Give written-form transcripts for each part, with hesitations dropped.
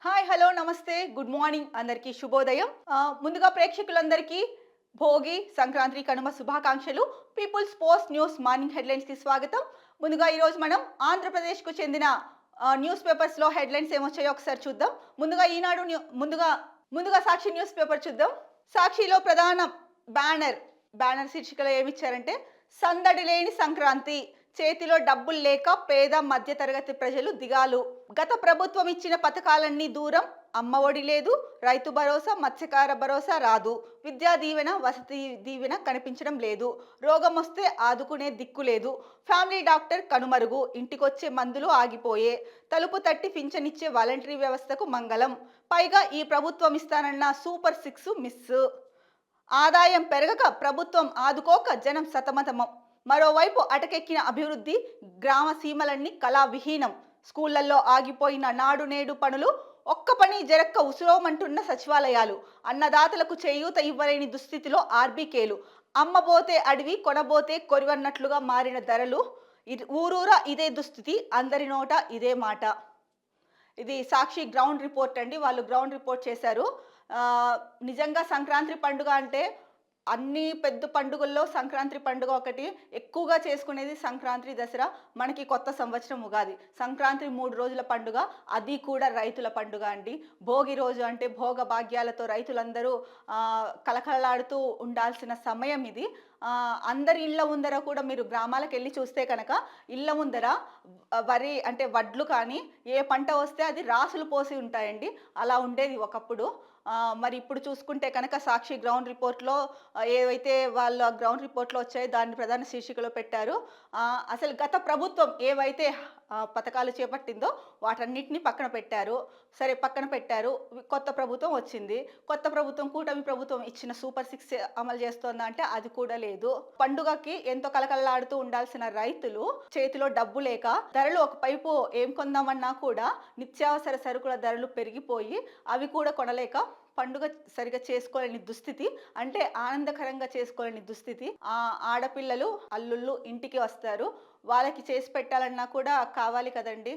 Hi hello నమస్తే good morning అందరికీ శుభోదయం. ముందుగా ప్రేక్షకులందరికీ భోగి సంక్రాంతి కనుమ శుభాకాంక్షలు. People's post news morning headlines కి స్వాగతం. ముందుగా ఈరోజు మనం ఆంధ్రప్రదేశ్కు చెందిన న్యూస్ పేపర్స్లో హెడ్లైన్స్ ఏమొచ్చాయో ఒకసారి చూద్దాం. ముందుగా ఈనాడు ముందుగా సాక్షి న్యూస్ పేపర్ చూద్దాం. సాక్షిలో ప్రధాన బ్యానర్ శీర్షికలో ఏమిచ్చారంటే సందడి లేని సంక్రాంతి, చేతిలో డబ్బులు లేక పేద మధ్యతరగతి ప్రజలు దిగాలు. గత ప్రభుత్వం ఇచ్చిన పథకాలన్నీ దూరం, అమ్మ ఒడి లేదు, రైతు భరోసా, మత్స్యకార భరోసా రాదు, విద్యా దీవెన, వసతి దీవెన కనిపించడం లేదు, రోగం వస్తే ఆదుకునే దిక్కు లేదు, ఫ్యామిలీ డాక్టర్ కనుమరుగు, ఇంటికొచ్చే మందులు ఆగిపోయే, తలుపు తట్టి పింఛనిచ్చే వాలంటరీ వ్యవస్థకు మంగళం. పైగా ఈ ప్రభుత్వం ఇస్తానన్న సూపర్ 6 మిస్. ఆదాయం పెరగక ప్రభుత్వం ఆదుకోక జనం సతమతమం. మరోవైపు అటకెక్కిన అభివృద్ధి, గ్రామ సీమలన్నీ కళావిహీనం. స్కూళ్లలో ఆగిపోయిన నాడు నేడు పనులు, ఒక్క పని జరక్క ఉసురోమంటున్న సచివాలయాలు, అన్నదాతలకు చేయూత ఇవ్వలేని దుస్థితిలో ఆర్బీకేలు, అమ్మబోతే అడవి కొనబోతే కొరివన్నట్లుగా మారిన ధరలు. ఊరూరా ఇదే దుస్థితి, అందరి నోట ఇదే మాట. ఇది సాక్షి గ్రౌండ్ రిపోర్ట్ అండి. వాళ్ళు గ్రౌండ్ రిపోర్ట్ చేశారు. నిజంగా సంక్రాంతి పండుగ అంటే అన్ని పెద్ద పండుగల్లో సంక్రాంతి పండుగ ఒకటి. ఎక్కువగా చేసుకునేది సంక్రాంతి, దసరా, మనకి కొత్త సంవత్సరం ఉగాది. సంక్రాంతి 3 రోజుల పండుగ, అది కూడా రైతుల పండుగ అండి. భోగి రోజు అంటే భోగ భాగ్యాలతో రైతులందరూ కలకలలాడుతూ ఉండాల్సిన సమయం ఇది. అందరి ఇళ్ళ ముందర కూడా మీరు గ్రామాలకు వెళ్ళి చూస్తే కనుక ఇళ్ళ ముందర వరి అంటే వడ్లు కానీ ఏ పంట వస్తే అది రాసులు పోసి ఉంటాయండి. అలా ఉండేది ఒకప్పుడు. మరి ఇప్పుడు చూసుకుంటే కనుక సాక్షి గ్రౌండ్ రిపోర్ట్లో ఏవైతే వాళ్ళ గ్రౌండ్ రిపోర్ట్లో వచ్చాయో దాన్ని ప్రధాన శీర్షికలో పెట్టారు. అసలు గత ప్రభుత్వం ఏవైతే పథకాలు చేపట్టిందో వాటన్నిటిని పక్కన పెట్టారు. సరే పక్కన పెట్టారు, కొత్త ప్రభుత్వం వచ్చింది. కొత్త ప్రభుత్వం, కూటమి ప్రభుత్వం ఇచ్చిన సూపర్ 6 అమలు చేస్తోందా అంటే అది కూడా లేదు. పండుగకి ఎంతో కలకలలాడుతూ ఉండాల్సిన రైతులు చేతిలో డబ్బు లేక, ధరలు ఒకవైపు ఏం కొందామన్నా కూడా నిత్యావసర సరుకుల ధరలు పెరిగిపోయి అవి కూడా కొనలేక పండుగ సరిగా చేసుకోలేని దుస్థితి, అంటే ఆనందకరంగా చేసుకోలేని దుస్థితి. ఆడపిల్లలు అల్లుళ్ళు ఇంటికి వస్తారు, వాళ్ళకి చేసి పెట్టాలన్నా కూడా కావాలి కదండి.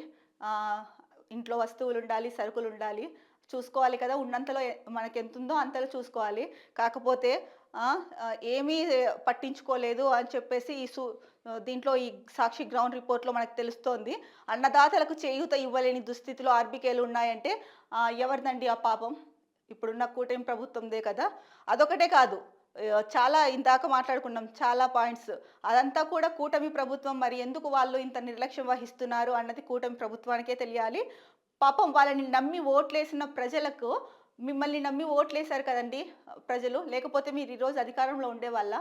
ఇంట్లో వస్తువులు ఉండాలి, సరుకులు ఉండాలి, చూసుకోవాలి కదా. ఉన్నంతలో మనకి ఎంత ఉందో అంతలో చూసుకోవాలి. కాకపోతే ఏమీ పట్టించుకోలేదు అని చెప్పేసి దీంట్లో ఈ సాక్షి గ్రౌండ్ రిపోర్ట్లో మనకు తెలుస్తోంది. అన్నదాతలకు చేయూత ఇవ్వలేని దుస్థితిలో ఆర్బికేలు ఉన్నాయంటే ఎవరిదండి ఆ పాపం? ఇప్పుడున్న కూటమి ప్రభుత్వందే కదా. అదొకటే కాదు, చాలా ఇందాక మాట్లాడుకున్నాం చాలా పాయింట్స్. అదంతా కూడా కూటమి ప్రభుత్వం. మరి ఎందుకు వాళ్ళు ఇంత నిర్లక్ష్యం వహిస్తున్నారు అన్నది కూటమి ప్రభుత్వానికే తెలియాలి. పాపం వాళ్ళని నమ్మి ఓట్లేసిన ప్రజలకు, మిమ్మల్ని నమ్మి ఓట్లేశారు కదండి ప్రజలు, లేకపోతే మీరు ఈరోజు అధికారంలో ఉండేవాళ్ళ?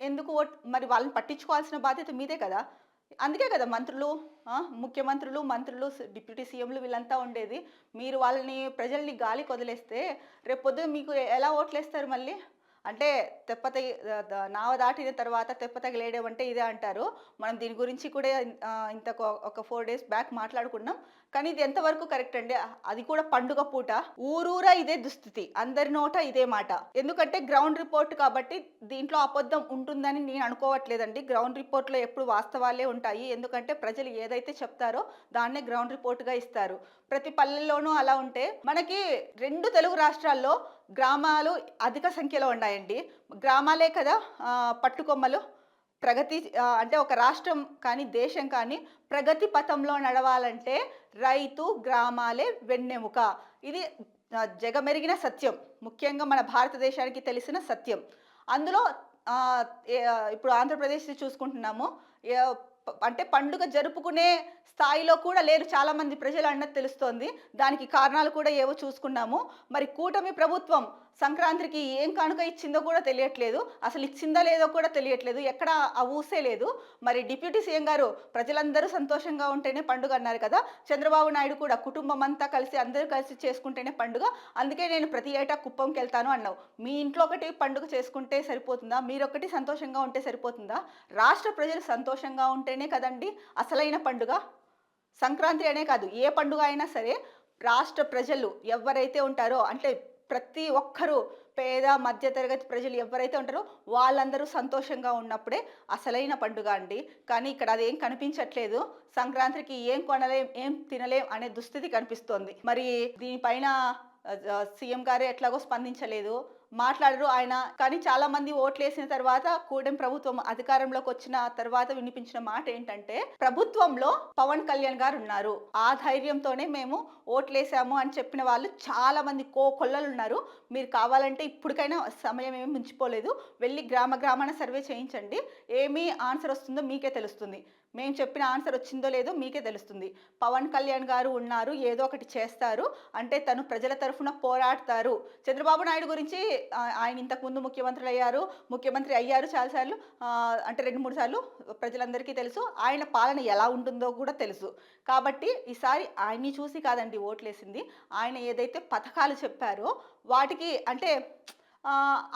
ఎందుకు మరి వాళ్ళని పట్టించుకోవాల్సిన బాధ్యత మీదే కదా. అందుకే కదా మంత్రులు, ముఖ్యమంత్రులు, మంత్రులు, డిప్యూటీ సీఎంలు వీళ్ళంతా ఉండేది. మీరు వాళ్ళని ప్రజల్ని గాలికి వదిలేస్తే రేపొద్దున మీకు ఎలా ఓట్లేస్తారు మళ్ళీ? అంటే నావ దాటిన తర్వాత తెప్ప తగిలేయడం అంటే ఇదే అంటారు. మనం దీని గురించి కూడా ఒక 4 days బ్యాక్ మాట్లాడుకున్నాం. కానీ ఇది ఎంతవరకు కరెక్ట్ అండి? అది కూడా పండుగ పూట. ఊరూరా ఇదే దుస్థితి, అందరి నోట ఇదే మాట. ఎందుకంటే గ్రౌండ్ రిపోర్ట్ కాబట్టి దీంట్లో అబద్ధం ఉంటుందని నేను అనుకోవట్లేదండి. గ్రౌండ్ రిపోర్ట్లో ఎప్పుడు వాస్తవాలే ఉంటాయి. ఎందుకంటే ప్రజలు ఏదైతే చెప్తారో దాన్నే గ్రౌండ్ రిపోర్ట్గా ఇస్తారు. ప్రతి పల్లెల్లోనూ అలా ఉంటే, మనకి 2 తెలుగు రాష్ట్రాల్లో గ్రామాలు అధిక సంఖ్యలో ఉన్నాయండి. గ్రామాలే కదా పట్టుకొమ్మలు. ప్రగతి అంటే ఒక రాష్ట్రం కానీ దేశం కానీ ప్రగతి పథంలో నడవాలంటే రైతు, గ్రామాలే వెన్నెముక. ఇది జగమెరిగిన సత్యం, ముఖ్యంగా మన భారతదేశానికి తెలిసిన సత్యం. అందులో ఇప్పుడు ఆంధ్రప్రదేశ్ చూసుకుంటున్నాము. అంటే పండుగ జరుపుకునే స్థాయిలో కూడా లేరు చాలామంది ప్రజలు అన్నది తెలుస్తోంది. దానికి కారణాలు కూడా ఏవో చూసుకున్నాము. మరి కూటమి ప్రభుత్వం సంక్రాంతికి ఏం కానుక ఇచ్చిందో కూడా తెలియట్లేదు. అసలు ఇచ్చిందా లేదో కూడా తెలియట్లేదు. ఎక్కడ ఆ ఊసే లేదు. మరి డిప్యూటీ సీఎం గారు ప్రజలందరూ సంతోషంగా ఉంటేనే పండుగ అన్నారు కదా. చంద్రబాబు నాయుడు కూడా కుటుంబం అంతా కలిసి అందరూ కలిసి చేసుకుంటేనే పండుగ, అందుకే నేను ప్రతి ఏటా కుప్పంకి వెళ్తాను అన్నావు. మీ ఇంట్లో ఒకటి పండుగ చేసుకుంటే సరిపోతుందా? మీరొకటి సంతోషంగా ఉంటే సరిపోతుందా? రాష్ట్ర ప్రజలు సంతోషంగా ఉంటేనే కదండి అసలైన పండుగ. సంక్రాంతి అనే కాదు, ఏ పండుగ అయినా సరే రాష్ట్ర ప్రజలు ఎవరైతే ఉంటారో, అంటే ప్రతి ఒక్కరూ పేద మధ్యతరగతి ప్రజలు ఎవరైతే ఉంటారో వాళ్ళందరూ సంతోషంగా ఉన్నప్పుడే అసలైన పండుగ అండి. కానీ ఇక్కడ అదేం కనిపించట్లేదు. సంక్రాంతికి ఏం కొనలేం, ఏం తినలేం అనే దుస్థితి కనిపిస్తోంది. మరి దీనిపైన సీఎం గారు ఎట్లాగో స్పందించలేదు, మాట్లాడరు ఆయన. కానీ చాలా మంది ఓట్లేసిన తర్వాత కూటమి ప్రభుత్వం అధికారంలోకి వచ్చిన తర్వాత వినిపించిన మాట ఏంటంటే, ప్రభుత్వంలో పవన్ కళ్యాణ్ గారు ఉన్నారు, ఆ ధైర్యంతోనే మేము ఓట్లేసాము అని చెప్పిన వాళ్ళు చాలా మంది కొల్లలు ఉన్నారు. మీరు కావాలంటే ఇప్పటికైనా సమయం ఏమి మించిపోలేదు, వెళ్ళి గ్రామాన సర్వే చేయించండి, ఏమి ఆన్సర్ వస్తుందో మీకే తెలుస్తుంది. మేము చెప్పిన ఆన్సర్ వచ్చిందో లేదో మీకే తెలుస్తుంది. పవన్ కళ్యాణ్ గారు ఉన్నారు, ఏదో ఒకటి చేస్తారు అంటే తను ప్రజల తరఫున పోరాడతారు. చంద్రబాబు నాయుడు గురించి ఆయన ఇంతకుముందు ముఖ్యమంత్రి అయ్యారు చాలాసార్లు, అంటే 2-3 సార్లు ప్రజలందరికీ తెలుసు. ఆయన పాలన ఎలా ఉంటుందో కూడా తెలుసు. కాబట్టి ఈసారి ఆయన్ని చూసి కాదండి ఓట్లేసింది. ఆయన ఏదైతే పథకాలు చెప్పారో వాటికి అంటే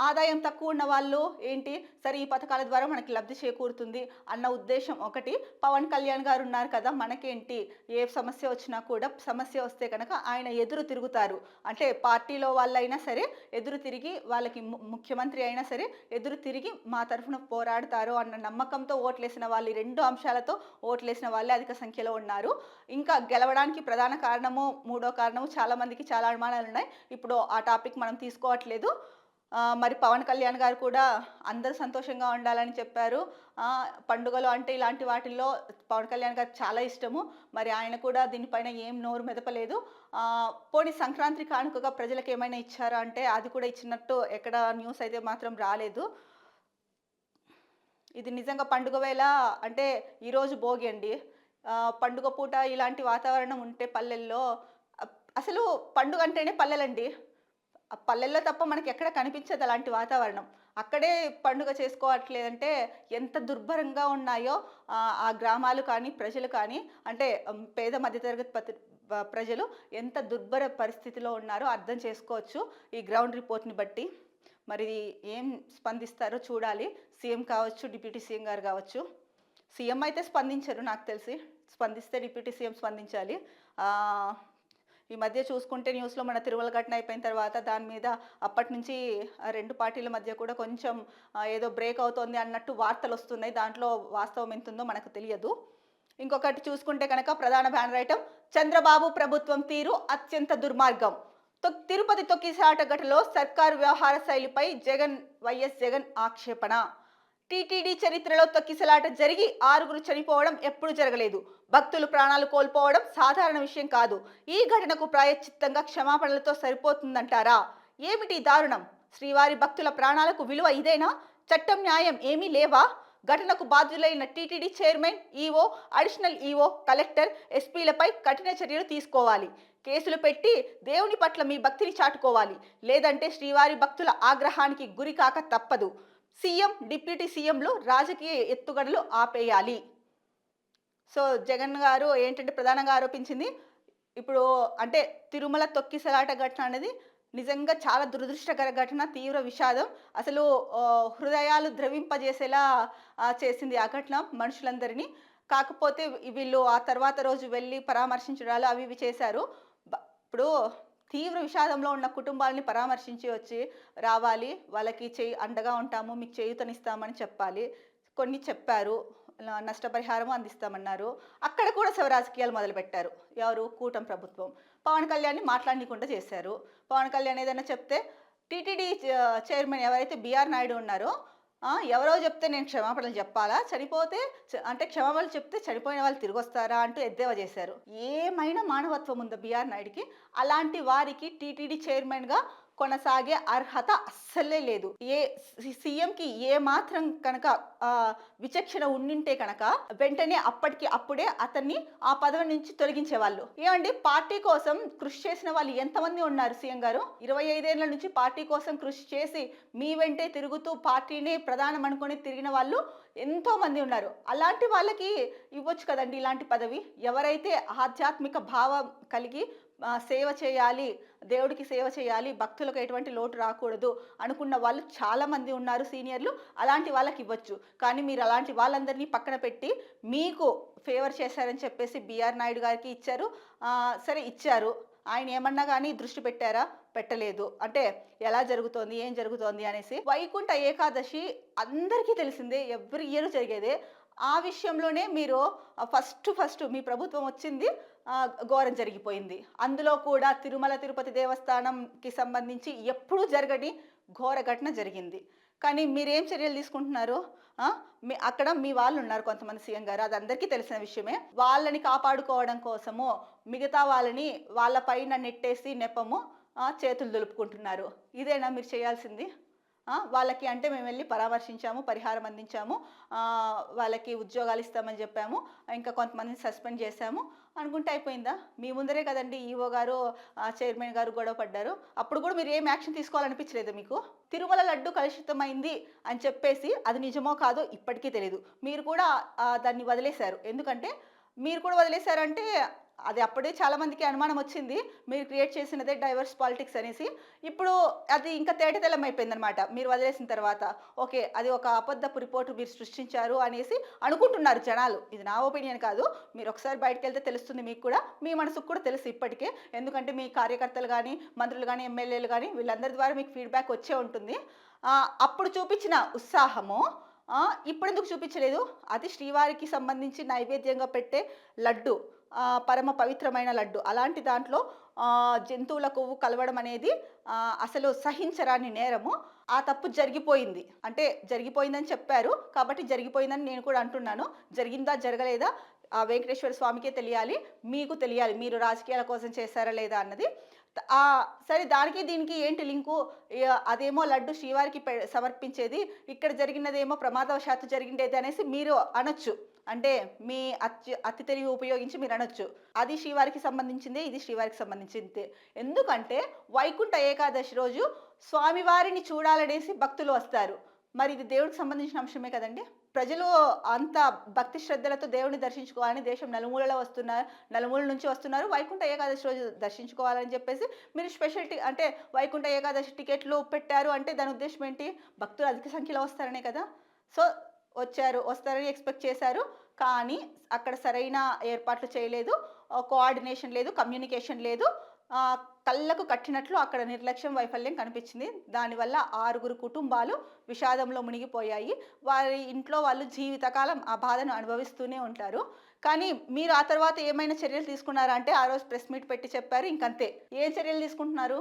ఆదాయం తక్కువ ఉన్న వాళ్ళు ఏంటి సరే ఈ పథకాల ద్వారా మనకి లబ్ధి చేకూరుతుంది అన్న ఉద్దేశం ఒకటి. పవన్ కళ్యాణ్ గారు ఉన్నారు కదా, మనకేంటి, ఏ సమస్య వచ్చినా కూడా సమస్య వస్తే కనుక ఆయన ఎదురు తిరుగుతారు. అంటే పార్టీలో వాళ్ళైనా సరే ఎదురు తిరిగి, వాళ్ళకి ముఖ్యమంత్రి అయినా సరే ఎదురు తిరిగి మా తరఫున పోరాడతారు అన్న నమ్మకంతో ఓట్లేసిన వాళ్ళు, ఈ 2 అంశాలతో ఓట్లేసిన వాళ్ళే అధిక సంఖ్యలో ఉన్నారు. ఇంకా గెలవడానికి ప్రధాన కారణము, మూడో కారణము, చాలా మందికి చాలా అనుమానాలు ఉన్నాయి. ఇప్పుడు ఆ టాపిక్ మనం తీసుకోవట్లేదు. మరి పవన్ కళ్యాణ్ గారు కూడా అందరూ సంతోషంగా ఉండాలని చెప్పారు. పండుగలు అంటే ఇలాంటి వాటిల్లో పవన్ కళ్యాణ్ గారికి చాలా ఇష్టము. మరి ఆయన కూడా దీనిపైన ఏం నోరు మెదపలేదు. పోనీ సంక్రాంతి కానుకగా ప్రజలకు ఏమైనా ఇచ్చారా అంటే అది కూడా ఇచ్చినట్టు ఎక్కడ న్యూస్ అయితే మాత్రం రాలేదు. ఇది నిజంగా పండుగ వేళ అంటే ఈరోజు భోగి అండి. పండుగ పూట ఇలాంటి వాతావరణం ఉంటే పల్లెల్లో, అసలు పండుగ అంటేనే పల్లెలండి. పల్లెల్లో తప్ప మనకి ఎక్కడ కనిపించదు అలాంటి వాతావరణం. అక్కడే పండుగ చేసుకోవట్లేదంటే ఎంత దుర్భరంగా ఉన్నాయో ఆ గ్రామాలు కానీ, ప్రజలు కానీ, అంటే పేద మధ్యతరగతి ప్రజలు ఎంత దుర్భర పరిస్థితిలో ఉన్నారో అర్థం చేసుకోవచ్చు ఈ గ్రౌండ్ రిపోర్ట్ని బట్టి. మరి ఏం స్పందిస్తారో చూడాలి. సీఎం కావచ్చు, డిప్యూటీ సీఎం గారు కావచ్చు. సీఎం అయితే స్పందించరు నాకు తెలిసి. స్పందిస్తే డిప్యూటీ సీఎం స్పందించాలి. ఈ మధ్య చూసుకుంటే న్యూస్లో మన తిరుమల ఘటన అయిపోయిన తర్వాత దాని మీద అప్పటి నుంచి 2 పార్టీల మధ్య కూడా కొంచెం ఏదో బ్రేక్ అవుతోంది అన్నట్టు వార్తలు వస్తున్నాయి. దాంట్లో వాస్తవం ఎంతుందో మనకు తెలియదు. ఇంకొకటి చూసుకుంటే కనుక ప్రధాన బ్యానర్ ఐటమ్, చంద్రబాబు ప్రభుత్వం తీరు అత్యంత దుర్మార్గం. తిరుపతి తొక్కిసలాట ఘటనలో సర్కారు వ్యవహార శైలిపై వైఎస్ జగన్ ఆక్షేపణ. టీటీడీ చరిత్రలో తొక్కిసలాట జరిగి 6గురు చనిపోవడం ఎప్పుడు జరగలేదు. భక్తులు ప్రాణాలు కోల్పోవడం సాధారణ విషయం కాదు. ఈ ఘటనకు ప్రాయశ్చిత్తంగా క్షమాపణలతో సరిపోతుందంటారా? ఏమిటి దారుణం? శ్రీవారి భక్తుల ప్రాణాలకు విలువ ఇదేనా? చట్టం న్యాయం ఏమీ లేవా? ఘటనకు బాధ్యులైన TTD chairman, EO, additional EO, collector, ఎస్పీలపై కఠిన చర్యలు తీసుకోవాలి. కేసులు పెట్టి దేవుని పట్ల మీ భక్తిని చాటుకోవాలి. లేదంటే శ్రీవారి భక్తుల ఆగ్రహానికి గురి కాక తప్పదు. సీఎం, డిప్యూటీ సీఎంలు రాజకీయ ఎత్తుగడలు ఆపేయాలి. సో జగన్ గారు ఏంటంటే ప్రధానంగా ఆరోపించింది, ఇప్పుడు అంటే తిరుమల తొక్కిసలాట ఘటన అనేది నిజంగా చాలా దురదృష్టకర ఘటన, తీవ్ర విషాదం. అసలు హృదయాలు ద్రవింపజేసేలా చేసింది ఆ ఘటన మనుషులందరినీ. కాకపోతే వీళ్ళు ఆ తర్వాత రోజు వెళ్ళి పరామర్శించడాలు అవి ఇవి చేశారు. ఇప్పుడు తీవ్ర విషాదంలో ఉన్న కుటుంబాలని పరామర్శించి వచ్చి రావాలి, వాళ్ళకి అండగా ఉంటాము, మీకు చేయూతనిస్తామని చెప్పాలి. కొన్ని చెప్పారు, నష్టపరిహారం అందిస్తామన్నారు. అక్కడ కూడా శివరాజకీయాలు మొదలుపెట్టారు. ఎవరు? కూటమి ప్రభుత్వం. పవన్ కళ్యాణ్ని మాట్లాడనీయకుండా చేశారు. పవన్ కళ్యాణ్ ఏదైనా చెప్తే టీటీడీ చైర్మన్ ఎవరైతే బిఆర్ నాయుడు ఉన్నారో, ఎవరో చెప్తే నేను క్షమాపణలు చెప్పాలా, చనిపోతే అంటే క్షమాపణలు చెప్తే చనిపోయిన వాళ్ళు తిరిగి వస్తారా అంటూ ఎద్దేవా చేశారు. ఏమైనా మానవత్వం ఉందా బిఆర్ నాయుడికి? అలాంటి వారికి టీటీడీ చైర్మన్గా కొనసాగే అర్హత అస్సలే లేదు. సీఎంకి ఏ మాత్రం కనుక విచక్షణ ఉండింటే కనుక వెంటనే అప్పటికి అప్పుడే అతన్ని ఆ పదవి నుంచి తొలగించేవాళ్ళు. ఏమండి, పార్టీ కోసం కృషి చేసిన వాళ్ళు ఎంతమంది ఉన్నారు? సీఎం గారు 25 ఏళ్ల నుంచి పార్టీ కోసం కృషి చేసి మీ వెంటే తిరుగుతూ పార్టీని ప్రధానం అనుకుని తిరిగిన వాళ్ళు ఎంతో మంది ఉన్నారు. అలాంటి వాళ్ళకి ఇవ్వచ్చు కదండి ఇలాంటి పదవి. ఎవరైతే ఆధ్యాత్మిక భావం కలిగి సేవ చేయాలి, దేవుడికి సేవ చేయాలి, భక్తులకు ఎటువంటి లోటు రాకూడదు అనుకున్న వాళ్ళు చాలామంది ఉన్నారు సీనియర్లు. అలాంటి వాళ్ళకి ఇవ్వచ్చు. కానీ మీరు అలాంటి వాళ్ళందరినీ పక్కన పెట్టి మీకు ఫేవర్ చేశారని చెప్పేసి బిఆర్ నాయుడు గారికి ఇచ్చారు. సరే ఇచ్చారు, ఆయన ఏమన్నా కానీ దృష్టి పెట్టారా? పెట్టలేదు. అంటే ఎలా జరుగుతోంది, ఏం జరుగుతోంది అనేసి. వైకుంఠ ఏకాదశి అందరికీ తెలిసిందే, ఎవ్రీ ఇయర్ జరిగేదే. ఆ విషయంలోనే మీరు ఫస్ట్ మీ ప్రభుత్వం వచ్చింది, ఘోరం జరిగిపోయింది. అందులో కూడా తిరుమల తిరుపతి దేవస్థానంకి సంబంధించి ఎప్పుడూ జరగని ఘోర ఘటన జరిగింది. కానీ మీరేం చర్యలు తీసుకుంటున్నారు? అక్కడ మీ వాళ్ళు ఉన్నారు కొంతమంది, సీఎం గారు, అది అందరికీ తెలిసిన విషయమే. వాళ్ళని కాపాడుకోవడం కోసము మిగతా వాళ్ళని వాళ్ళ పైన నెట్టేసి నెపము చేతులు దులుపుకుంటున్నారు. ఇదేనా మీరు చేయాల్సింది? వాళ్ళకి అంటే మేము వెళ్ళి పరామర్శించాము, పరిహారం అందించాము, వాళ్ళకి ఉద్యోగాలు ఇస్తామని చెప్పాము, ఇంకా కొంతమందిని సస్పెండ్ చేశాము అనుకుంటే అయిపోయిందా? మీ ముందరే కదండి ఈఓ గారు, చైర్మన్ గారు గొడవ పడ్డారు. అప్పుడు కూడా మీరు ఏం యాక్షన్ తీసుకోవాలనిపించలేదు మీకు? తిరుమల లడ్డు కలుషితమైంది అని చెప్పేసి అది నిజమో కాదో ఇప్పటికీ తెలియదు. మీరు కూడా దాన్ని వదిలేశారు. ఎందుకంటే మీరు కూడా వదిలేశారంటే అది అప్పుడే చాలామందికి అనుమానం వచ్చింది, మీరు క్రియేట్ చేసినదే డైవర్స్ పాలిటిక్స్ అనేసి. ఇప్పుడు అది ఇంకా తేటతెల్లం అయిపోయిందనమాట మీరు వదిలేసిన తర్వాత. ఓకే, అది ఒక అబద్ధపు రిపోర్టు మీరు సృష్టించారు అనేసి అనుకుంటున్నారు జనాలు. ఇది నా ఒపీనియన్ కాదు, మీరు ఒకసారి బయటకు వెళ్తే తెలుస్తుంది మీకు కూడా, మీ మనసుకు కూడా తెలుసు ఇప్పటికే. ఎందుకంటే మీ కార్యకర్తలు కానీ, మంత్రులు కానీ, ఎమ్మెల్యేలు కానీ, వీళ్ళందరి ద్వారా మీకు ఫీడ్బ్యాక్ వచ్చే ఉంటుంది. అప్పుడు చూపించిన ఉత్సాహము ఇప్పుడు ఎందుకు చూపించలేదు? అది శ్రీవారికి సంబంధించి నైవేద్యంగా పెట్టే లడ్డు, పరమ పవిత్రమైన లడ్డు. అలాంటి దాంట్లో జంతువుల కొవ్వు కలవడం అనేది అసలు సహించరాని నేరము. ఆ తప్పు జరిగిపోయింది, అంటే జరిగిపోయిందని చెప్పారు కాబట్టి జరిగిపోయిందని నేను కూడా అంటున్నాను. జరిగిందా జరగలేదా ఆ వెంకటేశ్వర స్వామికే తెలియాలి, మీకు తెలియాలి మీరు రాజకీయాల కోసం చేశారా లేదా అన్నది. సరే, దానికి దీనికి ఏంటి లింకు? అదేమో లడ్డు శ్రీవారికి సమర్పించేది, ఇక్కడ జరిగినదేమో ప్రమాదవశాత్తు జరిగిండేది అనేసి మీరు అనొచ్చు. అంటే మీ అతి తెలివి ఉపయోగించి మీరు అనొచ్చు, అది శ్రీవారికి సంబంధించిందే, ఇది శ్రీవారికి సంబంధించిందే. ఎందుకంటే వైకుంఠ ఏకాదశి రోజు స్వామివారిని చూడాలనేసి భక్తులు వస్తారు. మరి ఇది దేవుడికి సంబంధించిన అంశమే కదండి. ప్రజలు అంత భక్తి శ్రద్ధలతో దేవుడిని దర్శించుకోవాలని దేశం నలుమూల నుంచి వస్తున్నారు. వైకుంఠ ఏకాదశి రోజు దర్శించుకోవాలని చెప్పేసి మీరు స్పెషల్ అంటే వైకుంఠ ఏకాదశి టికెట్లు పెట్టారు అంటే దాని ఉద్దేశం ఏంటి? భక్తులు అధిక సంఖ్యలో వస్తారనే కదా. సో వస్తారని ఎక్స్పెక్ట్ చేశారు, కానీ అక్కడ సరైన ఏర్పాట్లు చేయలేదు, కోఆర్డినేషన్ లేదు, కమ్యూనికేషన్ లేదు. కళ్ళకు కట్టినట్లు అక్కడ నిర్లక్ష్యం, వైఫల్యం కనిపించింది. దానివల్ల 6 కుటుంబాలు విషాదంలో మునిగిపోయాయి. వారి ఇంట్లో వాళ్ళు జీవితకాలం ఆ బాధను అనుభవిస్తూనే ఉంటారు. కానీ మీరు ఆ తర్వాత ఏమైనా చర్యలు తీసుకున్నారా అంటే ఆ రోజు ప్రెస్ మీట్ పెట్టి చెప్పారు, ఇంకంతే. ఏ చర్యలు తీసుకుంటున్నారు?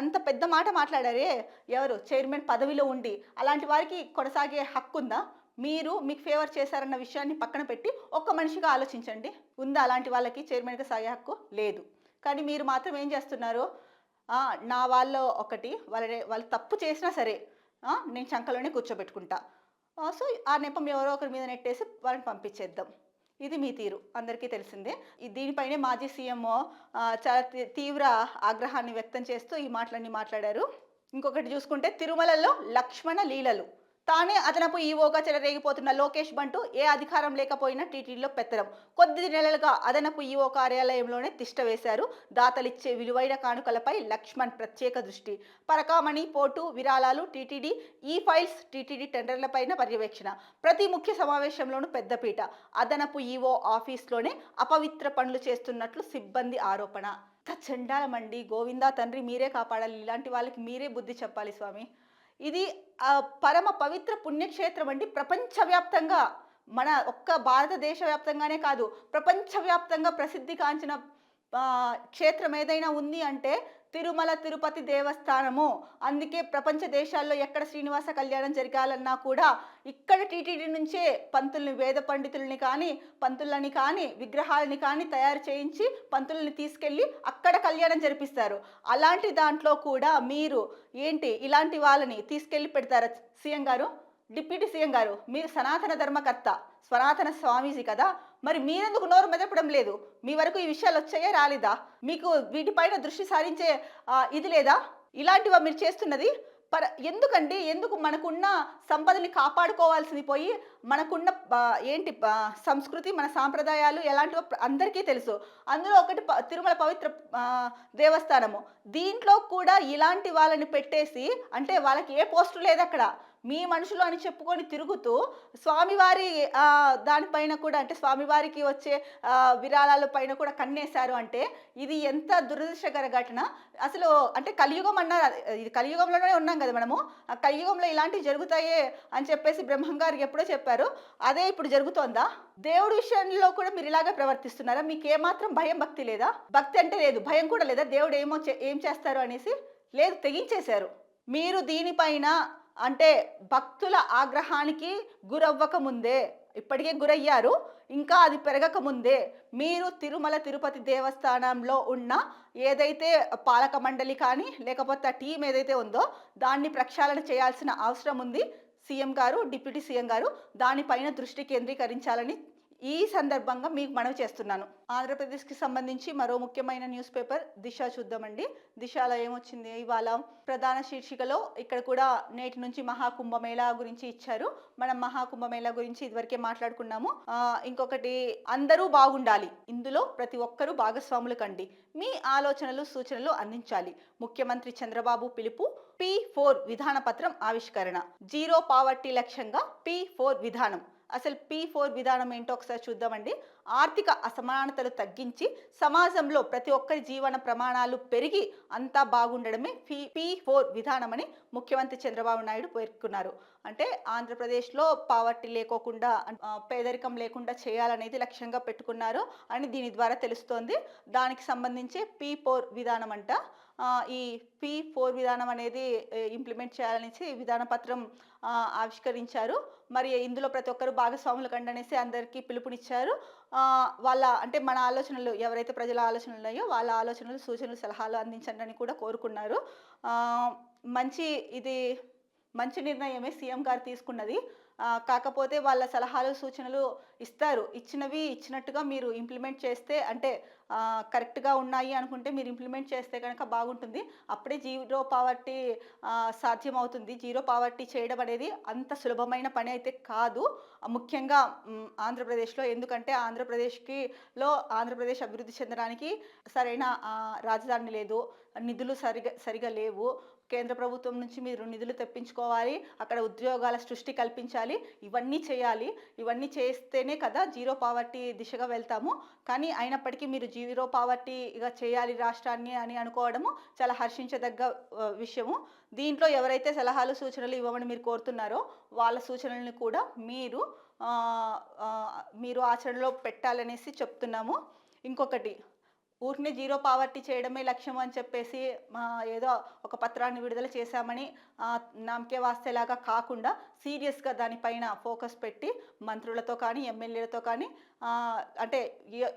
అంత పెద్ద మాట మాట్లాడారే ఎవరు? చైర్మన్ పదవిలో ఉండి. అలాంటి వారికి కొనసాగే హక్కు ఉందా? మీకు ఫేవర్ చేశారన్న విషయాన్ని పక్కన పెట్టి ఒక్క మనిషిగా ఆలోచించండి. ఉందా అలాంటి వాళ్ళకి చైర్మన్గా సాగే హక్కు? లేదు. కానీ మీరు మాత్రం ఏం చేస్తున్నారు? నా వాళ్ళు ఒకటి, వాళ్ళు తప్పు చేసినా సరే నేను చంకలోనే కూర్చోబెట్టుకుంటా. సో ఆ నెపం ఎవరో ఒకరి మీద నెట్టేసి వాళ్ళని పంపించేద్దాం. ఇది మీ తీరు అందరికీ తెలిసిందే. దీనిపైనే మాజీ సీఎం చాలా తీవ్ర ఆగ్రహాన్ని వ్యక్తం చేస్తూ ఈ మాటలన్నీ మాట్లాడారు. ఇంకొకటి చూసుకుంటే తిరుమలలో లక్ష్మణ లీలలు. తానే అదనపు ఈవోగా చెలరేగిపోతున్న లోకేష్ బంటూ ఏ అధికారం లేకపోయినా టీటీడీలో పెత్తనం. కొద్ది నెలలుగా అదనపు ఈవో కార్యాలయంలోనే తిష్ట వేశారు. దాతలిచ్చే విలువైన కానుకలపై లక్ష్మణ్ ప్రత్యేక దృష్టి. పరకామణి, పోటు, విరాళాలు, టీటీడీ ఈ ఫైల్స్, టీటీడీ టెండర్లపైన పర్యవేక్షణ. ప్రతి ముఖ్య సమావేశంలోనూ పెద్దపీట. అదనపు ఈవో ఆఫీస్లోనే అపవిత్ర పనులు చేస్తున్నట్లు సిబ్బంది ఆరోపణ. చండాలమండి. గోవిందా తండ్రి మీరే కాపాడాలి. ఇలాంటి వాళ్ళకి మీరే బుద్ధి చెప్పాలి స్వామి. ఇది పరమ పవిత్ర పుణ్యక్షేత్రం అండి. ప్రపంచవ్యాప్తంగా, మన ఒక్క భారతదేశ వ్యాప్తంగానే కాదు, ప్రపంచవ్యాప్తంగా ప్రసిద్ధి కాంచిన క్షేత్రం ఏదైనా ఉంది అంటే తిరుమల తిరుపతి దేవస్థానము. అందుకే ప్రపంచ దేశాల్లో ఎక్కడ శ్రీనివాస కళ్యాణం జరగాలన్నా కూడా ఇక్కడ టీటీడీ నుంచే పంతుల్ని, వేద పండితుల్ని కానీ, పంతులని కానీ, విగ్రహాలని కానీ తయారు చేయించి పంతుల్ని తీసుకెళ్ళి అక్కడ కళ్యాణం జరిపిస్తారు. అలాంటి దాంట్లో కూడా మీరు ఏంటి ఇలాంటి వాళ్ళని తీసుకెళ్ళి పెడతారా? సీఎం గారు, డిప్యూటీ సీఎం గారు, మీరు సనాతన ధర్మకర్త, సనాతన స్వామీజీ కదా, మరి మీరెందుకు నోరు మెదపడం లేదు? మీ వరకు ఈ విషయాలు వచ్చాయా రాలేదా? మీకు వీటిపైన దృష్టి సారించే ఇది లేదా? ఇలాంటివా మీరు చేస్తున్నది? ఎందుకు మనకున్న సంపదని కాపాడుకోవాల్సింది పోయి మనకున్న సంస్కృతి, మన సాంప్రదాయాలు ఎలాంటివో అందరికీ తెలుసు. అందులో ఒకటి తిరుమల పవిత్ర దేవస్థానము. దీంట్లో కూడా ఇలాంటి వాళ్ళని పెట్టేసి, అంటే వాళ్ళకి ఏ పోస్టు లేదు అక్కడ, మీ మనుషులు అని చెప్పుకొని తిరుగుతూ స్వామివారి దానిపైన కూడా అంటే స్వామివారికి వచ్చే విరాళాల పైన కూడా కన్నేశారు అంటే ఇది ఎంత దురదృష్టకర ఘటన. అసలు అంటే కలియుగం అన్నారు, ఇది కలియుగంలోనే ఉన్నాం కదా మనము. ఆ కలియుగంలో ఇలాంటివి జరుగుతాయే అని చెప్పేసి బ్రహ్మంగారు ఎప్పుడో చెప్పారు. అదే ఇప్పుడు జరుగుతోందా? దేవుడి విషయంలో కూడా మీరు ఇలాగే ప్రవర్తిస్తున్నారా? మీకు ఏమాత్రం భయం భక్తి లేదా? భక్తి అంటే లేదు, భయం కూడా లేదా? దేవుడు ఏం చేస్తారు అనేసి లేదు, తెగించేశారు. మీరు దీనిపైన అంటే భక్తుల ఆగ్రహానికి గురవ్వక ముందే, ఇప్పటికే గురయ్యారు, ఇంకా అది పెరగక ముందే మీరు తిరుమల తిరుపతి దేవస్థానంలో ఉన్న ఏదైతే పాలక మండలి కానీ లేకపోతే ఆ టీం ఏదైతే ఉందో దాన్ని ప్రక్షాళన చేయాల్సిన అవసరం ఉంది. సీఎం గారు, డిప్యూటీ సీఎం గారు దానిపైన దృష్టి కేంద్రీకరించాలని ఈ సందర్భంగా మీకు మనవి చేస్తున్నాను. ఆంధ్రప్రదేశ్కి సంబంధించి మరో ముఖ్యమైన న్యూస్ పేపర్ దిశ చూద్దామండి. దిశలో ఏమొచ్చింది ఇవాళ ప్రధాన శీర్షికలో ఇక్కడ కూడా నేటి నుంచి మహాకుంభమేళా గురించి ఇచ్చారు. మనం మహాకుంభమేళా గురించి ఇదివరకే మాట్లాడుకున్నాము. ఇంకొకటి అందరూ బాగుండాలి, ఇందులో ప్రతి ఒక్కరూ భాగస్వాములు కండి, మీ ఆలోచనలు సూచనలు అందించాలి, ముఖ్యమంత్రి చంద్రబాబు పిలుపు, P4 విధాన పత్రం ఆవిష్కరణ, జీరో పావర్టీ లక్ష్యంగా P4 విధానం. అసలు P4 విధానం ఏంటో ఒకసారి చూద్దామండి. ఆర్థిక అసమానతలు తగ్గించి సమాజంలో ప్రతి ఒక్కరి జీవన ప్రమాణాలు పెరిగి అంతా బాగుండడమే P4 విధానం అని ముఖ్యమంత్రి చంద్రబాబు నాయుడు పేర్కొన్నారు. అంటే ఆంధ్రప్రదేశ్లో పావర్టీ లేకోకుండా పేదరికం లేకుండా చేయాలనేది లక్ష్యంగా పెట్టుకున్నారు అని దీని ద్వారా తెలుస్తోంది. దానికి సంబంధించి P4 విధానం అంట. ఈ P4 విధానం అనేది ఇంప్లిమెంట్ చేయాలనేసి విధాన పత్రం ఆవిష్కరించారు. మరి ఇందులో ప్రతి ఒక్కరు భాగస్వాములు కండి అనేసి అందరికీ పిలుపునిచ్చారు. వాళ్ళ అంటే మన ఆలోచనలు ఎవరైతే ప్రజల ఆలోచనలు ఉన్నాయో వాళ్ళ ఆలోచనలు సూచనలు సలహాలు అందించండి అని కూడా కోరుకున్నారు. ఇది మంచి నిర్ణయమే సీఎం గారు తీసుకున్నది. కాకపోతే వాళ్ళ సలహాలు సూచనలు ఇస్తారు, ఇచ్చినవి ఇచ్చినట్టుగా మీరు ఇంప్లిమెంట్ చేస్తే అంటే కరెక్ట్గా ఉన్నాయి అనుకుంటే మీరు ఇంప్లిమెంట్ చేస్తే కనుక బాగుంటుంది. అప్పుడే జీరో పావర్టీ సాధ్యమవుతుంది. జీరో పావర్టీ చేయడం అనేది అంత సులభమైన పని అయితే కాదు, ముఖ్యంగా ఆంధ్రప్రదేశ్లో. ఎందుకంటే ఆంధ్రప్రదేశ్ అభివృద్ధి చెందడానికి సరైన రాజధాని లేదు, నిధులు సరిగా లేవు. కేంద్ర ప్రభుత్వం నుంచి మీరు నిధులు తెప్పించుకోవాలి, అక్కడ ఉద్యోగాల సృష్టి కల్పించాలి, ఇవన్నీ చేయాలి. ఇవన్నీ చేస్తేనే కదా జీరో పావర్టీ దిశగా వెళ్తాము. కానీ అయినప్పటికీ మీరు జీరో పావర్టీగా చేయాలి రాష్ట్రాన్ని అని అనుకోవడము చాలా హర్షించదగ్గ విషయము. దీంట్లో ఎవరైతే సలహాలు సూచనలు ఇవ్వమని మీరు కోరుతున్నారో వాళ్ళ సూచనలను కూడా మీరు ఆచరణలో పెట్టాలనేసి చెప్తున్నాము. ఇంకొకటి, ఊరిని జీరో పావర్టీ చేయడమే లక్ష్యం అని చెప్పేసి ఏదో ఒక పత్రాన్ని విడుదల చేశామని నామకే వాస్తేలాగా కాకుండా సీరియస్గా దానిపైన ఫోకస్ పెట్టి మంత్రులతో కానీ ఎమ్మెల్యేలతో కానీ అంటే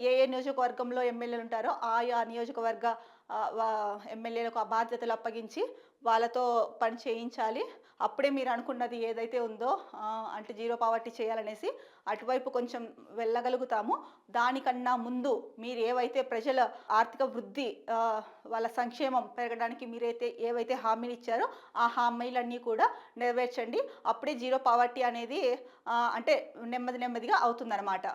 ఏ నియోజకవర్గంలో ఎమ్మెల్యేలు ఉంటారో ఆయా నియోజకవర్గ ఎమ్మెల్యేలకు ఆ బాధ్యతలు అప్పగించి వాళ్ళతో పని చేయించాలి. అప్పుడే మీరు అనుకున్నది ఏదైతే ఉందో అంటే జీరో పావర్టీ చేయాలనేసి అటువైపు కొంచెం వెళ్ళగలుగుతాము. దానికన్నా ముందు మీరు ఏవైతే ప్రజల ఆర్థిక వృద్ధి వాళ్ళ సంక్షేమం పెరగడానికి మీరైతే ఏవైతే హామీలు ఇచ్చారో ఆ హామీలన్నీ కూడా నెరవేర్చండి. అప్పుడే జీరో పావర్టీ అనేది అంటే నెమ్మదిగా అవుతుందన్నమాట.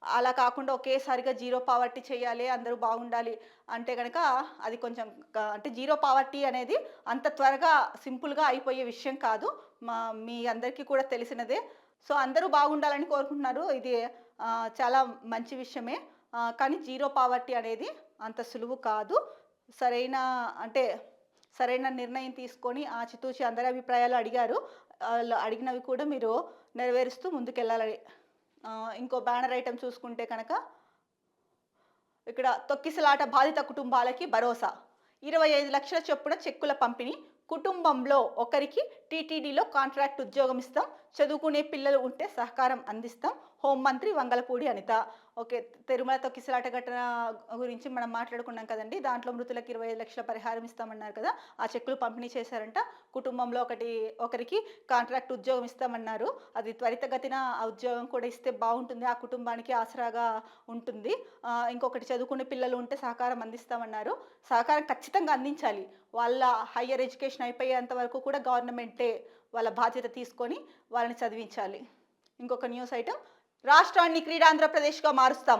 అలా కాకుండా ఒకేసారిగా జీరో పావర్టీ చేయాలి, అందరూ బాగుండాలి అంటే కనుక అది కొంచెం అంటే జీరో పావర్టీ అనేది అంత త్వరగా సింపుల్గా అయిపోయే విషయం కాదు, మీ అందరికీ కూడా తెలిసినదే. సో అందరూ బాగుండాలని కోరుకుంటున్నారు, ఇది చాలా మంచి విషయమే. కానీ జీరో పావర్టీ అనేది అంత సులువు కాదు. సరైన నిర్ణయం తీసుకొని ఆచితూచి అందరి అభిప్రాయాలు అడిగారు, అడిగినవి కూడా మీరు నెరవేరుస్తూ ముందుకెళ్ళాలని. ఇంకో బ్యానర్ ఐటెం చూసుకుంటే కనుక ఇక్కడ తొక్కిసలాట బాధిత కుటుంబాలకి భరోసా, 25 లక్షల చొప్పున చెక్కుల పంపిణీ, కుటుంబంలో ఒకరికి టీటీడీలో కాంట్రాక్ట్ ఉద్యోగం ఇస్తాం, చదువుకునే పిల్లలు ఉంటే సహకారం అందిస్తాం, హోంమంత్రి వంగలపూడి అనిత. ఓకే, తిరుమల తొక్కిసలాట ఘటన గురించి మనం మాట్లాడుకున్నాం కదండి. దాంట్లో మృతులకు 25 లక్షల పరిహారం ఇస్తామన్నారు కదా, ఆ చెక్కులు పంపిణీ చేశారంట. కుటుంబంలో ఒకరికి కాంట్రాక్ట్ ఉద్యోగం ఇస్తామన్నారు. అది త్వరితగతిన ఆ ఉద్యోగం కూడా ఇస్తే బాగుంటుంది, ఆ కుటుంబానికి ఆసరాగా ఉంటుంది. ఇంకొకటి, చదువుకునే పిల్లలు ఉంటే సహకారం అందిస్తామన్నారు. సహకారం ఖచ్చితంగా అందించాలి. వాళ్ళ హయ్యర్ ఎడ్యుకేషన్ అయిపోయేంత వరకు కూడా గవర్నమెంటే వాళ్ళ బాధ్యత తీసుకొని వాళ్ళని చదివించాలి. ఇంకొక న్యూస్ ఐటమ్, రాష్ట్రాన్ని క్రీడాంధ్రప్రదేశ్గా మారుస్తాం,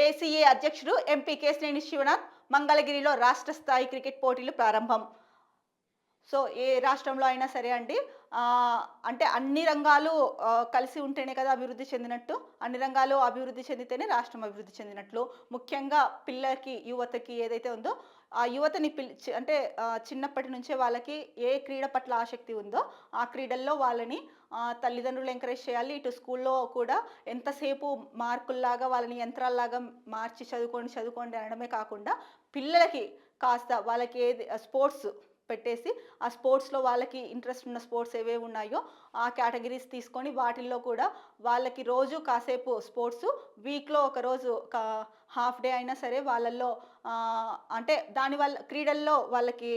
ఏసీఏ అధ్యక్షుడు ఎంపీ కేశినేని శివనాథ్. మంగళగిరిలో రాష్ట్ర స్థాయి క్రికెట్ పోటీలు ప్రారంభం. సో ఏ రాష్ట్రంలో అయినా సరే అండి అంటే అన్ని రంగాలు కలిసి ఉంటేనే కదా అభివృద్ధి చెందినట్టు. అన్ని రంగాలు అభివృద్ధి చెందితేనే రాష్ట్రం అభివృద్ధి చెందినట్లు. ముఖ్యంగా పిల్లలకి, యువతకి ఏదైతే ఉందో ఆ యువతని అంటే చిన్నప్పటి నుంచే వాళ్ళకి ఏ క్రీడ పట్ల ఆసక్తి ఉందో ఆ క్రీడల్లో వాళ్ళని తల్లిదండ్రులు ఎంకరేజ్ చేయాలి. ఇటు స్కూల్లో కూడా ఎంతసేపు మార్కుల్లాగా వాళ్ళని యంత్రాల్లాగా మార్చి చదువుకోండి, చదువుకోండి అనడమే కాకుండా పిల్లలకి కాస్త వాళ్ళకి ఏది స్పోర్ట్స్ పెట్టేసి ఆ స్పోర్ట్స్‌లో వాళ్ళకి ఇంట్రెస్ట్ ఉన్న స్పోర్ట్స్ ఏవేవి ఉన్నాయో ఆ కేటగిరీస్ తీసుకొని వాటిల్లో కూడా వాళ్ళకి రోజు కాసేపు స్పోర్ట్సు, వీక్‌లో ఒకరోజు హాఫ్ డే అయినా సరే వాళ్ళల్లో అంటే దానివల్ల క్రీడల్లో వాళ్ళకి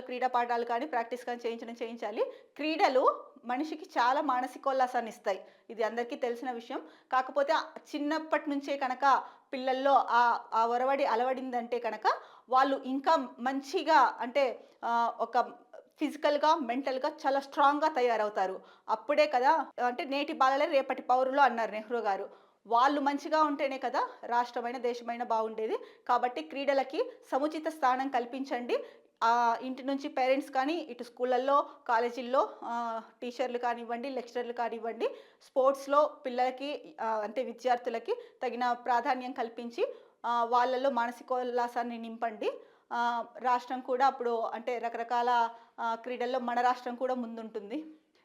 క్రీడా పాఠాలు కానీ, ప్రాక్టీస్ కానీ చేయించాలి. క్రీడలు మనిషికి చాలా మానసికోల్లాసాన్ని ఇస్తాయి. ఇది అందరికీ తెలిసిన విషయం. కాకపోతే చిన్నప్పటి నుంచే కనుక పిల్లల్లో ఆ ఒరవడి అలవడిందంటే కనుక వాళ్ళు ఇంకా మంచిగా అంటే ఒక ఫిజికల్‌గా, మెంటల్‌గా చాలా స్ట్రాంగ్‌గా తయారవుతారు. అప్పుడే కదా అంటే నేటి బాలలే రేపటి పౌరులు అన్నారు నెహ్రూ గారు. వాళ్ళు మంచిగా ఉంటేనే కదా రాష్ట్రమైన, దేశమైన బాగుండేది. కాబట్టి క్రీడలకి సముచిత స్థానం కల్పించండి. ఇంటి నుంచి పేరెంట్స్ కానీ, ఇటు స్కూళ్ళల్లో, కాలేజీల్లో టీచర్లు కానివ్వండి, లెక్చరర్లు కానివ్వండి, స్పోర్ట్స్‌లో పిల్లలకి అంటే విద్యార్థులకి తగిన ప్రాధాన్యం కల్పించి వాళ్ళలో మానసికోల్లాసాన్ని నింపండి. రాష్ట్రం కూడా అప్పుడు అంటే రకరకాల క్రీడల్లో మన రాష్ట్రం కూడా ముందుంటుంది.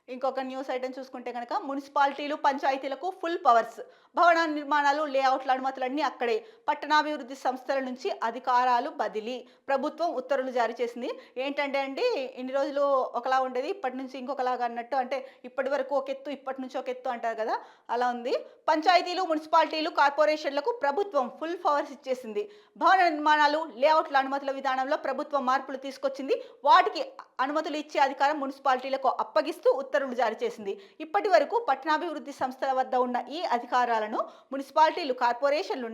ఇంకొక న్యూస్ ఐటెమ్ చూసుకుంటే కనుక మున్సిపాలిటీలు, పంచాయతీలకు ఫుల్ పవర్స్. భవన నిర్మాణాలు, లేఅవుట్ల అనుమతులన్నీ అక్కడే. పట్టణాభివృద్ధి సంస్థల నుంచి అధికారాలు బదిలీ. ప్రభుత్వం ఉత్తర్వులు జారీ చేసింది. ఏంటంటే అండి ఇన్ని రోజులు ఒకలా ఉండేది, ఇప్పటి నుంచి ఇంకొకలాగా అన్నట్టు. అంటే ఇప్పటి వరకు ఒక ఎత్తు, ఇప్పటి నుంచి ఒక ఎత్తు అంటారు కదా, అలా ఉంది. పంచాయతీలు, మున్సిపాలిటీలు, కార్పొరేషన్లకు ప్రభుత్వం ఫుల్ పవర్స్ ఇచ్చేసింది. భవన నిర్మాణాలు, లేఅవుట్ల అనుమతుల విధానంలో ప్రభుత్వం మార్పులు తీసుకొచ్చింది. వాటికి అనుమతులు ఇచ్చే అధికారం మున్సిపాలిటీలకు అప్పగిస్తూ ఉత్తర్వులు జారీ చేసింది. ఇప్పటి వరకు పట్టణాభివృద్ధి సంస్థల వద్ద ఉన్న ఈ అధికారాలను మున్సిపాలిటీలు, కార్పొరేషన్లు,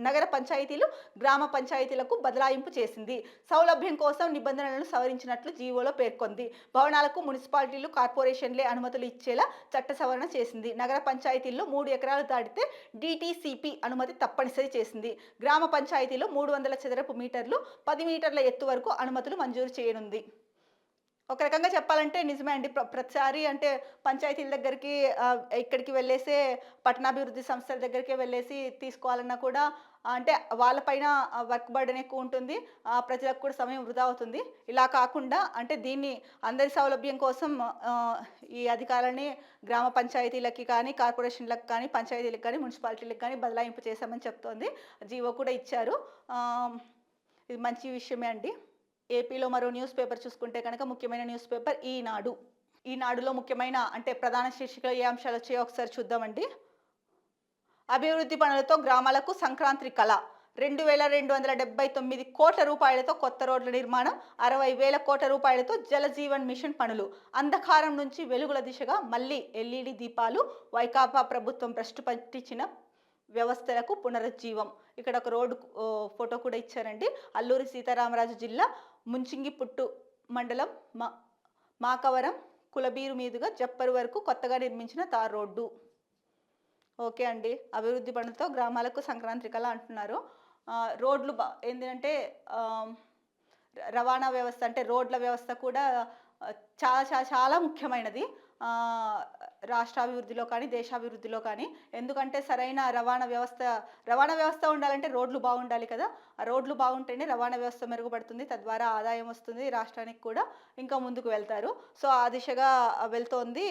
నగర పంచాయతీలు, గ్రామ పంచాయతీలకు బదలాయింపు చేసింది. సౌలభ్యం కోసం నిబంధనలను సవరించినట్లు జీవోలో పేర్కొంది. భవనాలకు మున్సిపాలిటీలు, కార్పొరేషన్లే అనుమతులు ఇచ్చేలా చట్ట సవరణ చేసింది. నగర పంచాయతీల్లో 3 ఎకరాలు దాటితే DTCP అనుమతి తప్పనిసరి చేసింది. గ్రామ పంచాయతీలో 300 చదరపు మీటర్లు, 10 మీటర్ల ఎత్తు వరకు అనుమతులు మంజూరు చేయనుంది. ఒక రకంగా చెప్పాలంటే నిజమే అండి. ప్రతిసారి అంటే పంచాయతీల దగ్గరికి ఇక్కడికి వెళ్ళేసే పట్టణాభివృద్ధి సంస్థల దగ్గరికే వెళ్ళేసి తీసుకోవాలన్నా కూడా అంటే వాళ్ళపైన వర్క్ బర్డెన్ ఎక్కువ ఉంటుంది. ప్రజలకు కూడా సమయం వృధా అవుతుంది. ఇలా కాకుండా అంటే దీన్ని అందరి సౌలభ్యం కోసం ఈ అధికారాన్ని గ్రామ పంచాయతీలకి కానీ, కార్పొరేషన్లకు కానీ, పంచాయతీలకు కానీ, మున్సిపాలిటీలకు కానీ బదలాయింపు చేశామని చెప్తోంది. జీవో కూడా ఇచ్చారు. ఇది మంచి విషయమే అండి. ఏపీలో మరో న్యూస్ పేపర్ చూసుకుంటే కనుక ముఖ్యమైన న్యూస్ పేపర్ ఈనాడు. ఈనాడులో ముఖ్యమైన అంటే ప్రధాన శీర్షికలు ఏ అంశాలు వచ్చాయో ఒకసారి చూద్దామండి. అభివృద్ధి పనులతో గ్రామాలకు సంక్రాంతి కళ. 2,279 కోట్ల రూపాయలతో కొత్త రోడ్ల నిర్మాణం, 60,000 కోట్ల రూపాయలతో జలజీవన్ మిషన్ పనులు. అంధకారం నుంచి వెలుగుల దిశగా మళ్ళీ LED దీపాలు. వైకాపా ప్రభుత్వం భ్రష్టు పట్టించిన వ్యవస్థలకు పునరుజ్జీవం. ఇక్కడ ఒక రోడ్డు ఫోటో కూడా ఇచ్చారండి. అల్లూరి సీతారామరాజు జిల్లా ముంచింగిపుట్టు మండలం మాకవరం కులబీరు మీదుగా జప్పరు వరకు కొత్తగా నిర్మించిన తార్ రోడ్డు. ఓకే అండి. అభివృద్ధి పనులతో గ్రామాలకు సంక్రాంతి కళ అంటున్నారు. రోడ్లు ఏంటంటే రవాణా వ్యవస్థ అంటే రోడ్ల వ్యవస్థ కూడా చాలా చాలా చాలా ముఖ్యమైనది రాష్ట్రాభివృద్ధిలో కానీ, దేశాభివృద్ధిలో కానీ. ఎందుకంటే సరైన రవాణా వ్యవస్థ ఉండాలంటే రోడ్లు బాగుండాలి కదా. ఆ రోడ్లు బాగుంటేనే రవాణా వ్యవస్థ మెరుగుపడుతుంది. తద్వారా ఆదాయం వస్తుంది, రాష్ట్రానికి కూడా ఇంకా ముందుకు వెళ్తారు. సో ఆ దిశగా వెళ్తోంది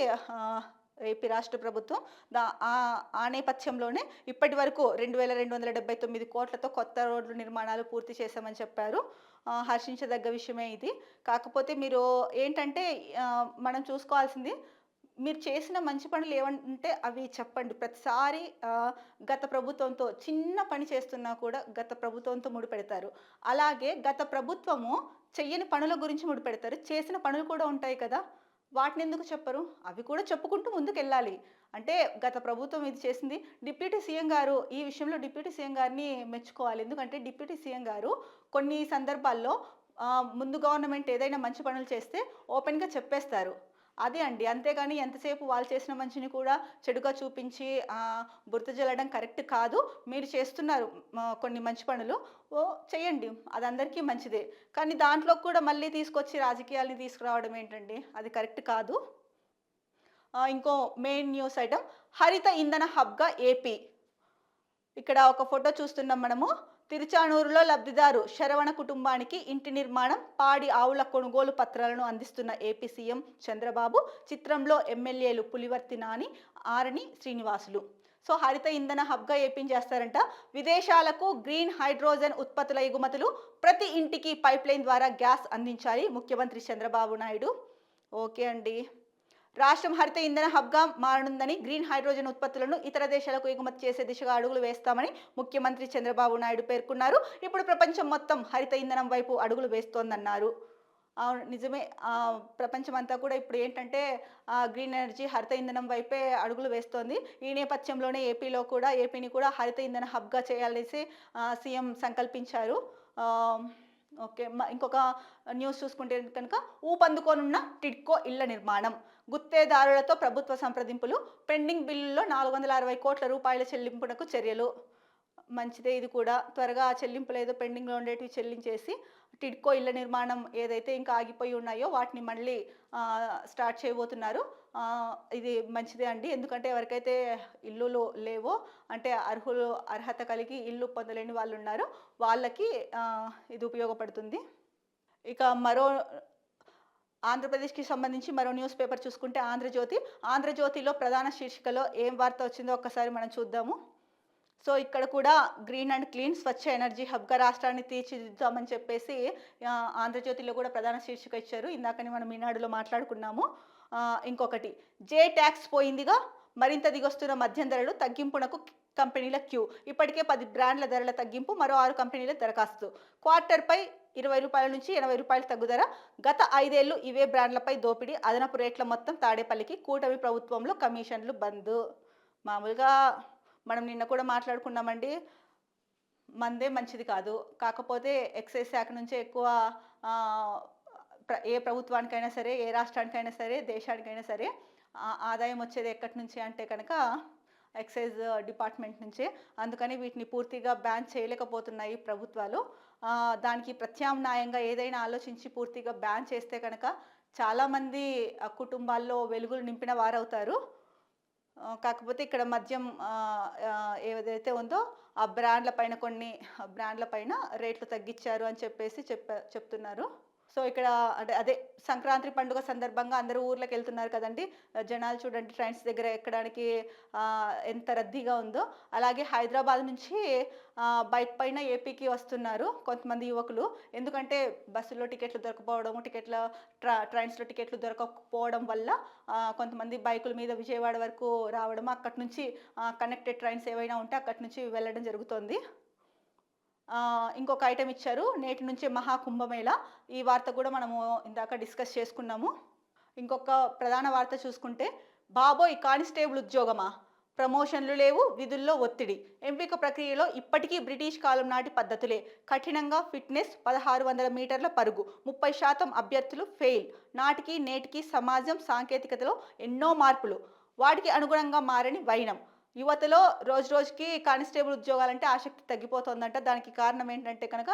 ఏపీ రాష్ట్ర ప్రభుత్వం. ఆ నేపథ్యంలోనే ఇప్పటి వరకు 2,279 కోట్లతో కొత్త రోడ్లు నిర్మాణాలు పూర్తి చేశామని చెప్పారు. హర్షించదగ్గ విషయమే ఇది. కాకపోతే మీరు ఏంటంటే మనం చూసుకోవాల్సింది మీరు చేసిన మంచి పనులు ఏమంటే అవి చెప్పండి. ప్రతిసారి గత ప్రభుత్వంతో చిన్న పని చేస్తున్నా కూడా గత ప్రభుత్వంతో ముడిపెడతారు. అలాగే గత ప్రభుత్వము చెయ్యని పనుల గురించి ముడిపెడతారు. చేసిన పనులు కూడా ఉంటాయి కదా, వాటిని ఎందుకు చెప్పరు? అవి కూడా చెప్పుకుంటూ ముందుకెళ్ళాలి. అంటే గత ప్రభుత్వం ఇది చేసింది. డిప్యూటీ సీఎం గారు ఈ విషయంలో డిప్యూటీ సీఎం గారిని మెచ్చుకోవాలి. ఎందుకంటే డిప్యూటీ సీఎం గారు కొన్ని సందర్భాల్లో ముందు గవర్నమెంట్ ఏదైనా మంచి పనులు చేస్తే ఓపెన్గా చెప్పేస్తారు. అది అండి. అంతేగాని ఎంతసేపు వాళ్ళు చేసిన మంచిని కూడా చెడుగా చూపించి బురద జల్లడం కరెక్ట్ కాదు. మీరు చేస్తున్నారు కొన్ని మంచి పనులు. చేయండి. అది అందరికీ మంచిదే. కానీ దాంట్లో కూడా మళ్ళీ తీసుకొచ్చి రాజకీయాల్ని తీసుకురావడం ఏంటండి? అది కరెక్ట్ కాదు. ఇంకో మెయిన్ న్యూస్ ఐటెమ్ హరిత ఇంధన హబ్‌గా ఏపీ. ఇక్కడ ఒక ఫోటో చూస్తున్నాం మనము. తిరుచానూరులో లబ్ధిదారు శరవణ కుటుంబానికి ఇంటి నిర్మాణం, పాడి ఆవుల కొనుగోలు పత్రాలను అందిస్తున్న ఏపీ సీఎం చంద్రబాబు. చిత్రంలో ఎమ్మెల్యేలు పులివర్తి నాని, ఆరణి శ్రీనివాసులు. సో హరిత ఇంధన హబ్గా ఏపీని చేస్తారంట. విదేశాలకు గ్రీన్ హైడ్రోజన్ ఉత్పత్తుల ఎగుమతులు, ప్రతి ఇంటికి పైప్ లైన్ ద్వారా గ్యాస్ అందించాలి ముఖ్యమంత్రి చంద్రబాబు నాయుడు. ఓకే అండి. రాష్ట్రం హరిత ఇంధన హబ్గా మారనుందని, గ్రీన్ హైడ్రోజన్ ఉత్పత్తులను ఇతర దేశాలకు ఎగుమతి చేసే దిశగా అడుగులు వేస్తామని ముఖ్యమంత్రి చంద్రబాబు నాయుడు పేర్కొన్నారు. ఇప్పుడు ప్రపంచం మొత్తం హరిత ఇంధనం వైపు అడుగులు వేస్తోందన్నారు. నిజమే. ప్రపంచం అంతా కూడా ఇప్పుడు ఏంటంటే గ్రీన్ ఎనర్జీ, హరిత ఇంధనం వైపే అడుగులు వేస్తోంది. ఈ నేపథ్యంలోనే ఏపీని కూడా హరిత ఇంధన హబ్గా చేయాలనేసి సీఎం సంకల్పించారు. ఓకే. ఇంకొక న్యూస్ చూసుకుంటే కనుక ఊపందుకోనున్న టిడ్కో ఇళ్ల నిర్మాణం, గుత్తేదారులతో ప్రభుత్వ సంప్రదింపులు, పెండింగ్ బిల్లుల్లో 460 కోట్ల రూపాయల చెల్లింపునకు చర్యలు. మంచిదే ఇది కూడా. త్వరగా ఆ చెల్లింపులు ఏదో పెండింగ్లో ఉండేటివి చెల్లించేసి టిడ్కో ఇళ్ల నిర్మాణం ఏదైతే ఇంకా ఆగిపోయి ఉన్నాయో వాటిని మళ్ళీ స్టార్ట్ చేయబోతున్నారు. ఇది మంచిదే అండి. ఎందుకంటే ఎవరికైతే ఇల్లులు లేవో, అంటే అర్హత కలిగి ఇల్లు పొందలేని వాళ్ళు ఉన్నారో వాళ్ళకి ఇది ఉపయోగపడుతుంది. ఇక ఆంధ్రప్రదేశ్కి సంబంధించి మరో న్యూస్ పేపర్ చూసుకుంటే ఆంధ్రజ్యోతిలో ప్రధాన శీర్షికలో ఏం వార్త వచ్చిందో ఒక్కసారి మనం చూద్దాము. సో ఇక్కడ కూడా green and clean Swachh energy హబ్గా రాష్ట్రాన్ని తీర్చిదిద్దామని చెప్పేసి ఆంధ్రజ్యోతిలో కూడా ప్రధాన శీర్షిక ఇచ్చారు. ఇందాకని మనం ఈనాడులో మాట్లాడుకున్నాము. ఇంకొకటి, జే ట్యాక్స్ పోయిందిగా, మరింత దిగొస్తున్న మద్యం ధరలు, తగ్గింపునకు కంపెనీల క్యూ. ఇప్పటికే 10 బ్రాండ్ల ధరల తగ్గింపు, మరో 6 కంపెనీల దరఖాస్తు. క్వార్టర్పై 20 రూపాయల నుంచి 80 రూపాయలు తగ్గుదర. గత 5 ఏళ్లు ఇవే బ్రాండ్లపై దోపిడీ. అదనపు రేట్ల మొత్తం తాడేపల్లికి. కూటమి ప్రభుత్వంలో కమిషన్లు బంద్. మామూలుగా మనం నిన్న కూడా మాట్లాడుకున్నామండి, మందే మంచిది కాదు. కాకపోతే ఎక్సైజ్ శాఖ నుంచే ఎక్కువ ఏ ప్రభుత్వానికైనా సరే, ఏ రాష్ట్రానికైనా సరే, దేశానికైనా సరే ఆదాయం వచ్చేది ఎక్కడి నుంచి అంటే కనుక ఎక్సైజ్ డిపార్ట్మెంట్ నుంచే. అందుకని వీటిని పూర్తిగా బ్యాన్ చేయలేకపోతున్నాయి ప్రభుత్వాలు. దానికి ప్రత్యామ్నాయంగా ఏదైనా ఆలోచించి పూర్తిగా బ్యాన్ చేస్తే కనుక చాలామంది కుటుంబాల్లో వెలుగులు నింపిన వారవుతారు. కాకపోతే ఇక్కడ మద్యం ఏదైతే ఉందో ఆ కొన్ని బ్రాండ్ల పైన రేట్లు తగ్గించారు అని చెప్పేసి చెప్తున్నారు. సో ఇక్కడ అంటే అదే సంక్రాంతి పండుగ సందర్భంగా అందరూ ఊర్లోకి వెళ్తున్నారు కదండి. జనాలు చూడండి ట్రైన్స్ దగ్గర ఎక్కడానికి ఎంత రద్దీగా ఉందో. అలాగే హైదరాబాద్ నుంచి బైక్ పైన ఏపీకి వస్తున్నారు కొంతమంది యువకులు. ఎందుకంటే బస్సులో టికెట్లు దొరకపోవడం, ట్రైన్స్లో టికెట్లు దొరకకపోవడం వల్ల కొంతమంది బైకుల మీద విజయవాడ వరకు రావడం, అక్కడి నుంచి కనెక్టెడ్ ట్రైన్స్ ఏవైనా ఉంటే అక్కడి నుంచి వెళ్ళడం జరుగుతోంది. ఇంకొక ఐటెం ఇచ్చారు, నేటి నుంచే మహాకుంభమేళ. ఈ వార్త కూడా మనము ఇందాక డిస్కస్ చేసుకున్నాము. ఇంకొక ప్రధాన వార్త చూసుకుంటే, బాబోయ్ కానిస్టేబుల్ ఉద్యోగమా, ప్రమోషన్లు లేవు, విధుల్లో ఒత్తిడి, ఎంపిక ప్రక్రియలో ఇప్పటికీ బ్రిటిష్ కాలం నాటి పద్ధతులే, కఠినంగా ఫిట్నెస్, 1600 మీటర్ల పరుగు, 30% అభ్యర్థులు ఫెయిల్, నాటికి నేటికి సమాజం సాంకేతికతలో ఎన్నో మార్పులు, వాటికి అనుగుణంగా మారని వైనం. యువతలో రోజు రోజుకి కానిస్టేబుల్ ఉద్యోగాలంటే ఆసక్తి తగ్గిపోతుందంట. దానికి కారణం ఏంటంటే కనుక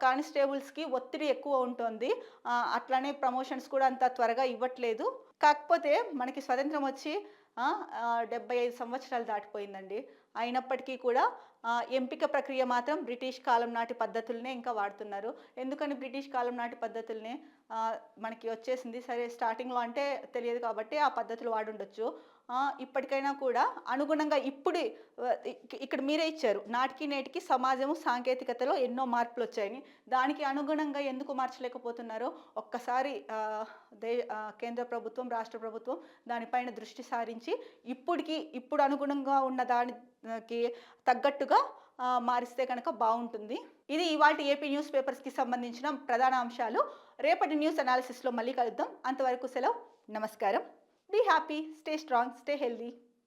కానిస్టేబుల్స్కి ఒత్తిడి ఎక్కువ ఉంటుంది. అట్లానే ప్రమోషన్స్ కూడా అంత త్వరగా ఇవ్వట్లేదు. కాకపోతే మనకి స్వతంత్రం వచ్చి 75 సంవత్సరాలు దాటిపోయిందండి. అయినప్పటికీ కూడా ఎంపిక ప్రక్రియ మాత్రం బ్రిటిష్ కాలం నాటి పద్ధతులనే ఇంకా వాడుతున్నారు. ఎందుకని బ్రిటిష్ కాలం నాటి పద్ధతులనే మనకి వచ్చేసింది. సరే స్టార్టింగ్లో అంటే తెలియదు కాబట్టి ఆ పద్ధతులు వాడుండొచ్చు. ఇప్పటికైనా కూడా అనుగుణంగా ఇక్కడ మీరే ఇచ్చారు, నాటికి నేటికి సమాజము సాంకేతికతలో ఎన్నో మార్పులు వచ్చాయని. దానికి అనుగుణంగా ఎందుకు మార్చలేకపోతున్నారో ఒక్కసారి కేంద్ర ప్రభుత్వం, రాష్ట్ర ప్రభుత్వం దానిపైన దృష్టి సారించి ఇప్పుడు అనుగుణంగా ఉన్న దానికి తగ్గట్టుగా మారిస్తే కనుక బాగుంటుంది. ఇది ఇవాల్టి ఏపీ న్యూస్ పేపర్స్కి సంబంధించిన ప్రధాన అంశాలు. రేపటి న్యూస్ అనాలిసిస్లో మళ్ళీ కలుద్దాం. అంతవరకు సెలవు. నమస్కారం. Be happy, stay strong, stay healthy.